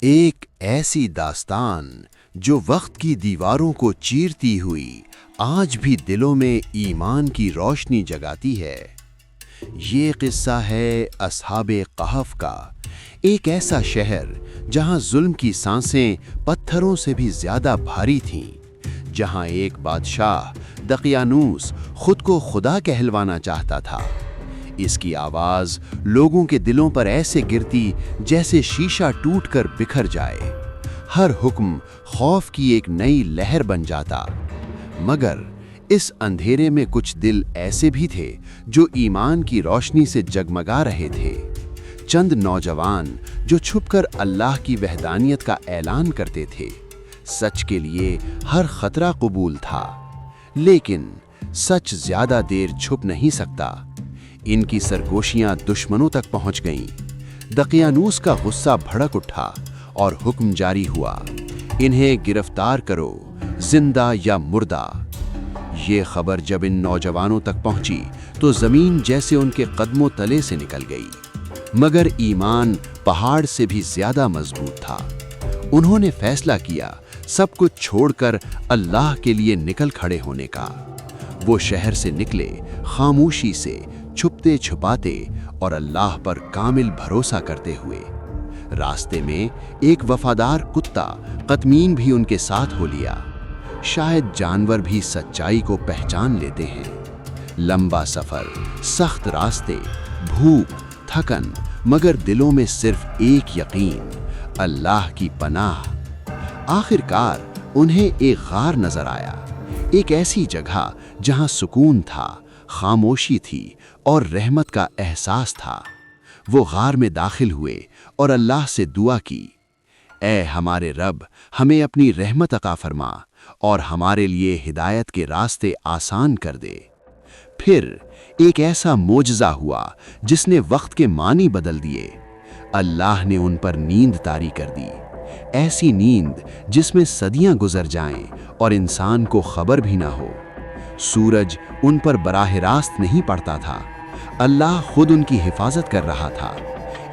ایک ایسی داستان جو وقت کی دیواروں کو چیرتی ہوئی آج بھی دلوں میں ایمان کی روشنی جگاتی ہے۔ یہ قصہ ہے اصحاب کہف کا، ایک ایسا شہر جہاں ظلم کی سانسیں پتھروں سے بھی زیادہ بھاری تھیں، جہاں ایک بادشاہ دقیانوس خود کو خدا کہلوانا چاہتا تھا۔ اس کی آواز لوگوں کے دلوں پر ایسے گرتی جیسے شیشہ ٹوٹ کر بکھر جائے، ہر حکم خوف کی ایک نئی لہر بن جاتا۔ مگر اس اندھیرے میں کچھ دل ایسے بھی تھے جو ایمان کی روشنی سے جگمگا رہے تھے، چند نوجوان جو چھپ کر اللہ کی وحدانیت کا اعلان کرتے تھے۔ سچ کے لیے ہر خطرہ قبول تھا، لیکن سچ زیادہ دیر چھپ نہیں سکتا۔ ان کی سرگوشیاں دشمنوں تک پہنچ گئیں۔ دقیانوس کا غصہ بھڑک اٹھا اور حکم جاری ہوا، انہیں گرفتار کرو، زندہ یا مردہ۔ یہ خبر جب ان نوجوانوں تک پہنچی تو زمین جیسے ان کے قدموں تلے سے نکل گئی، مگر ایمان پہاڑ سے بھی زیادہ مضبوط تھا۔ انہوں نے فیصلہ کیا سب کچھ چھوڑ کر اللہ کے لیے نکل کھڑے ہونے کا۔ وہ شہر سے نکلے، خاموشی سے، چھپتے چھپاتے اور اللہ پر کامل بھروسہ کرتے ہوئے۔ راستے میں ایک وفادار کتا قطمین بھی ان کے ساتھ ہو لیا۔ شاید جانور بھی سچائی کو پہچان لیتے ہیں۔ لمبا سفر، سخت راستے، بھوک، تھکن، مگر دلوں میں صرف ایک یقین، اللہ کی پناہ۔ آخر کار انہیں ایک غار نظر آیا، ایک ایسی جگہ جہاں سکون تھا، خاموشی تھی اور رحمت کا احساس تھا۔ وہ غار میں داخل ہوئے اور اللہ سے دعا کی، اے ہمارے رب، ہمیں اپنی رحمت عطا فرما اور ہمارے لیے ہدایت کے راستے آسان کر دے۔ پھر ایک ایسا معجزہ ہوا جس نے وقت کے معنی بدل دیے۔ اللہ نے ان پر نیند طاری کر دی، ایسی نیند جس میں صدیاں گزر جائیں اور انسان کو خبر بھی نہ ہو۔ سورج ان پر براہ راست نہیں پڑتا تھا، اللہ خود ان کی حفاظت کر رہا تھا۔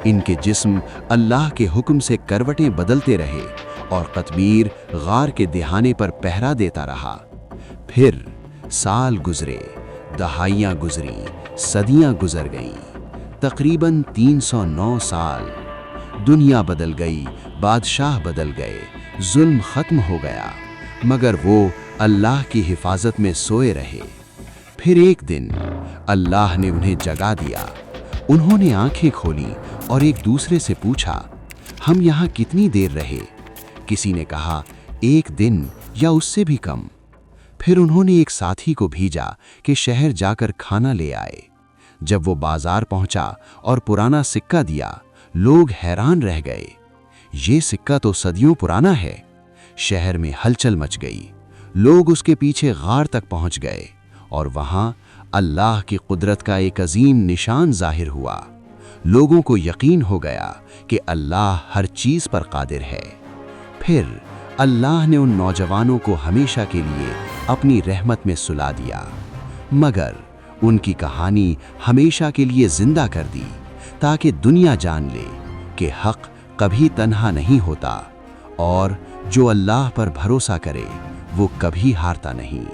ان کے جسم اللہ کے حکم سے کروٹیں بدلتے رہے اور قطمیر غار کے دہانے پر پہرا دیتا رہا۔ پھر سال گزرے، دہائیاں گزریں، صدیاں گزر گئیں، تقریباً 309 سال۔ دنیا بدل گئی، بادشاہ بدل گئے، ظلم ختم ہو گیا، مگر وہ اللہ کی حفاظت میں سوئے رہے۔ پھر ایک دن اللہ نے انہیں جگا دیا۔ انہوں نے آنکھیں کھولیں اور ایک دوسرے سے پوچھا، ہم یہاں کتنی دیر رہے؟ کسی نے کہا، ایک دن یا اس سے بھی کم۔ پھر انہوں نے ایک ساتھی کو بھیجا کہ شہر جا کر کھانا لے آئے۔ جب وہ بازار پہنچا اور پرانا سکہ دیا، لوگ حیران رہ گئے، یہ سکہ تو صدیوں پرانا ہے۔ شہر میں ہلچل مچ گئی، لوگ اس کے پیچھے غار تک پہنچ گئے اور وہاں اللہ کی قدرت کا ایک عظیم نشان ظاہر ہوا۔ لوگوں کو یقین ہو گیا کہ اللہ ہر چیز پر قادر ہے۔ پھر اللہ نے ان نوجوانوں کو ہمیشہ کے لیے اپنی رحمت میں سلا دیا، مگر ان کی کہانی ہمیشہ کے لیے زندہ کر دی تاکہ دنیا جان لے کہ حق کبھی تنہا نہیں ہوتا اور جو اللہ پر بھروسہ کرے وہ کبھی ہارتا نہیں۔